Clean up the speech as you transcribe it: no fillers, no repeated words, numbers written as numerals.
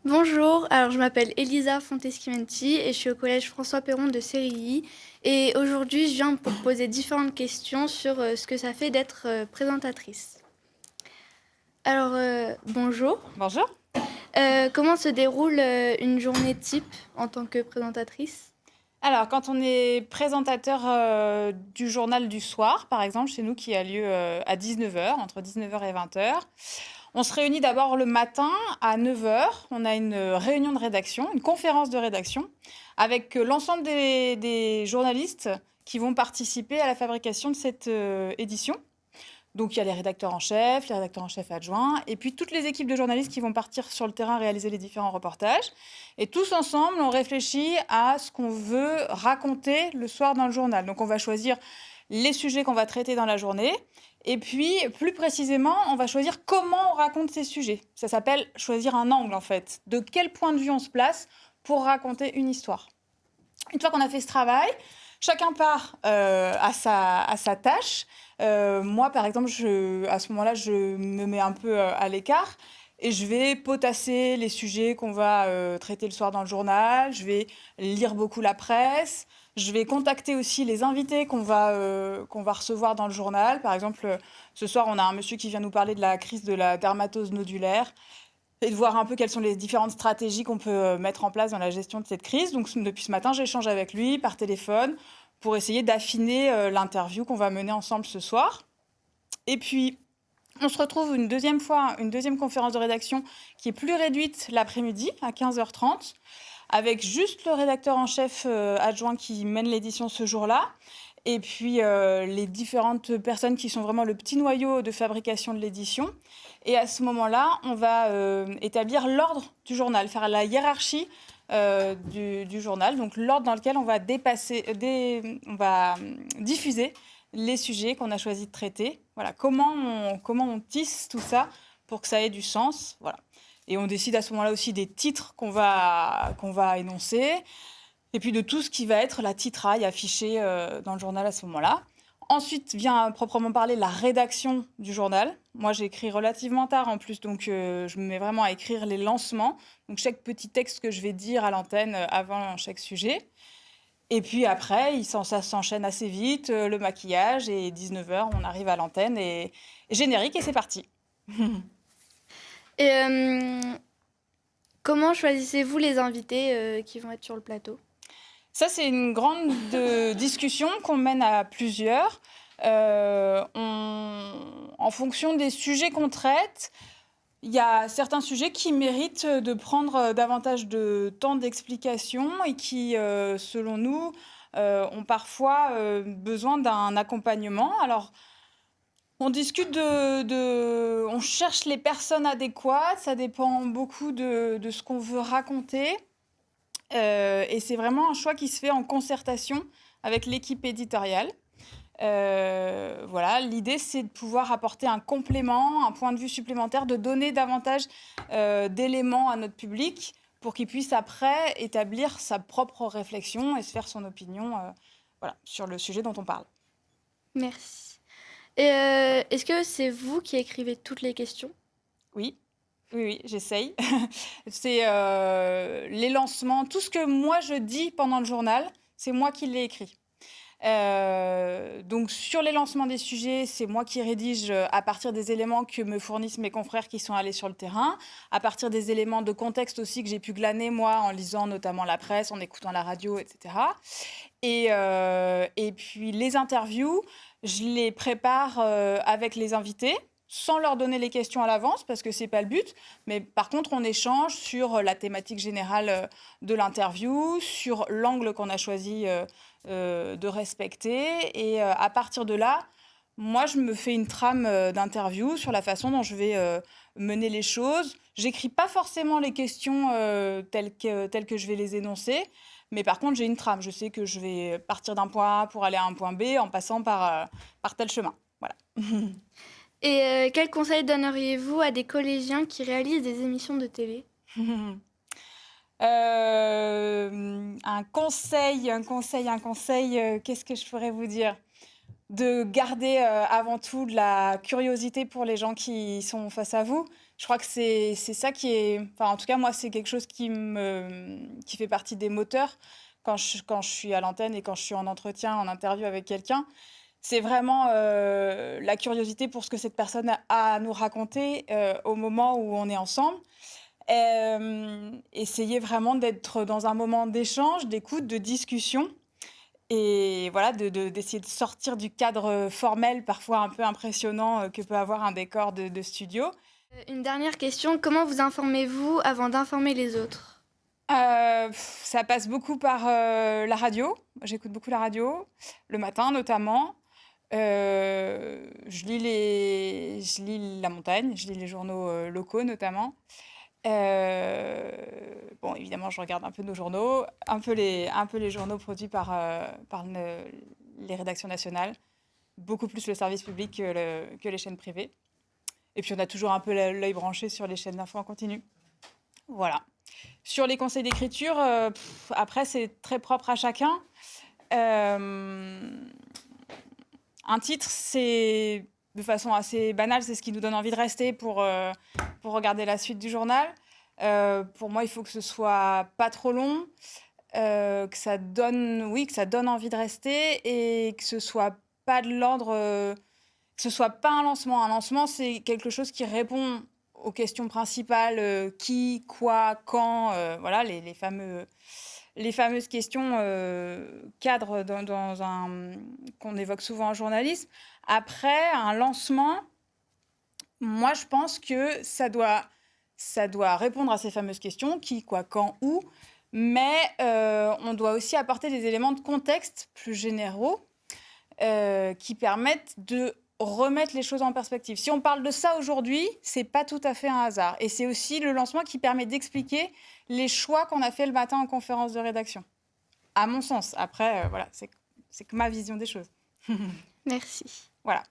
Bonjour, alors je m'appelle Elisa Fonteschimenti et je suis au collège François Perron de Sérilly. Et aujourd'hui, je viens pour poser différentes questions sur ce que ça fait d'être présentatrice. Alors, bonjour. Bonjour. Comment se déroule une journée type en tant que présentatrice? Alors, quand on est présentateur du journal du soir, par exemple, chez nous, qui a lieu à 19h, entre 19h et 20h, on se réunit d'abord le matin à 9h. On a une réunion de rédaction, une conférence de rédaction, avec l'ensemble des journalistes qui vont participer à la fabrication de cette édition. Donc, il y a les rédacteurs en chef adjoints, et puis toutes les équipes de journalistes qui vont partir sur le terrain réaliser les différents reportages. Et tous ensemble, on réfléchit à ce qu'on veut raconter le soir dans le journal. Donc, on va choisir les sujets qu'on va traiter dans la journée. Et puis, plus précisément, on va choisir comment on raconte ces sujets. Ça s'appelle choisir un angle, en fait. De quel point de vue on se place pour raconter une histoire. Une fois qu'on a fait ce travail, chacun part à sa tâche. Moi, par exemple, à ce moment-là, je me mets un peu à l'écart et je vais potasser les sujets qu'on va traiter le soir dans le journal. Je vais lire beaucoup la presse. Je vais contacter aussi les invités qu'on va recevoir dans le journal. Par exemple, ce soir, on a un monsieur qui vient nous parler de la crise de la dermatose nodulaire et de voir un peu quelles sont les différentes stratégies qu'on peut mettre en place dans la gestion de cette crise. Donc, depuis ce matin, j'échange avec lui par téléphone pour essayer d'affiner l'interview qu'on va mener ensemble ce soir. Et puis, on se retrouve une deuxième fois, une deuxième conférence de rédaction qui est plus réduite l'après-midi, à 15h30, avec juste le rédacteur en chef adjoint qui mène l'édition ce jour-là. Et puis les différentes personnes qui sont vraiment le petit noyau de fabrication de l'édition. Et à ce moment-là, on va établir l'ordre du journal, faire la hiérarchie du journal, donc l'ordre dans lequel on va diffuser les sujets qu'on a choisi de traiter. Voilà, comment on tisse tout ça pour que ça ait du sens. Voilà. Et on décide à ce moment-là aussi des titres qu'on va énoncer, et puis de tout ce qui va être la titraille affichée dans le journal à ce moment-là. Ensuite vient proprement parler la rédaction du journal. Moi, j'écris relativement tard en plus, donc je me mets vraiment à écrire les lancements. Donc chaque petit texte que je vais dire à l'antenne avant chaque sujet. Et puis après, ça s'enchaîne assez vite, le maquillage, et 19h, on arrive à l'antenne, et générique, et c'est parti. Et comment choisissez-vous les invités qui vont être sur le plateau? Ça, c'est une grande discussion qu'on mène à plusieurs. En fonction des sujets qu'on traite, il y a certains sujets qui méritent de prendre davantage de temps d'explication et qui, selon nous, ont parfois besoin d'un accompagnement. Alors, on discute on cherche les personnes adéquates, ça dépend beaucoup de ce qu'on veut raconter. Et c'est vraiment un choix qui se fait en concertation avec l'équipe éditoriale. Voilà, l'idée, c'est de pouvoir apporter un complément, un point de vue supplémentaire, de donner davantage d'éléments à notre public pour qu'il puisse après établir sa propre réflexion et se faire son opinion voilà, sur le sujet dont on parle. Merci. Et est-ce que c'est vous qui écrivez toutes les questions? Oui. Oui, j'essaye. C'est les lancements, tout ce que moi je dis pendant le journal, c'est moi qui l'ai écrit. Donc sur les lancements des sujets, c'est moi qui rédige à partir des éléments que me fournissent mes confrères qui sont allés sur le terrain, à partir des éléments de contexte aussi que j'ai pu glaner moi en lisant notamment la presse, en écoutant la radio, etc. Et puis les interviews, je les prépare avec les invités, sans leur donner les questions à l'avance, parce que c'est pas le but. Mais par contre, on échange sur la thématique générale de l'interview, sur l'angle qu'on a choisi de respecter. Et à partir de là, moi, je me fais une trame d'interview sur la façon dont je vais mener les choses. J'écris pas forcément les questions telles que je vais les énoncer, mais par contre, j'ai une trame. Je sais que je vais partir d'un point A pour aller à un point B en passant par tel chemin. Voilà. Et quel conseil donneriez-vous à des collégiens qui réalisent des émissions de télé? Un conseil, qu'est-ce que je pourrais vous dire? de garder avant tout de la curiosité pour les gens qui sont face à vous. Je crois que c'est ça qui est... Enfin, en tout cas, moi, c'est quelque chose qui fait partie des moteurs quand je suis à l'antenne et quand je suis en entretien, en interview avec quelqu'un. C'est vraiment la curiosité pour ce que cette personne a à nous raconter au moment où on est ensemble. Essayer vraiment d'être dans un moment d'échange, d'écoute, de discussion. Et voilà, d'essayer de sortir du cadre formel, parfois un peu impressionnant, que peut avoir un décor de studio. Une dernière question, comment vous informez-vous avant d'informer les autres? Ça passe beaucoup par la radio. J'écoute beaucoup la radio, le matin notamment. Je lis La Montagne, je lis les journaux locaux notamment. Bon, évidemment, je regarde un peu nos journaux, un peu les journaux produits par les rédactions nationales, beaucoup plus le service public que les chaînes privées. Et puis, on a toujours un peu l'œil branché sur les chaînes d'infos en continu. Voilà. Sur les conseils d'écriture, après, c'est très propre à chacun. Un titre, c'est de façon assez banale, c'est ce qui nous donne envie de rester pour regarder la suite du journal. Pour moi, il faut que ce soit pas trop long, que ça donne envie de rester et que ce soit pas de l'ordre, que ce soit pas un lancement. Un lancement, c'est quelque chose qui répond aux questions principales, qui, quoi, quand, voilà, les fameuses questions cadres qu'on évoque souvent en journalisme. Après, un lancement, moi, je pense que ça doit répondre à ces fameuses questions, qui, quoi, quand, où, mais on doit aussi apporter des éléments de contexte plus généraux qui permettent de remettre les choses en perspective. Si on parle de ça aujourd'hui, c'est pas tout à fait un hasard. Et c'est aussi le lancement qui permet d'expliquer les choix qu'on a fait le matin en conférence de rédaction. À mon sens. Après, voilà, c'est que ma vision des choses. Merci. Voilà.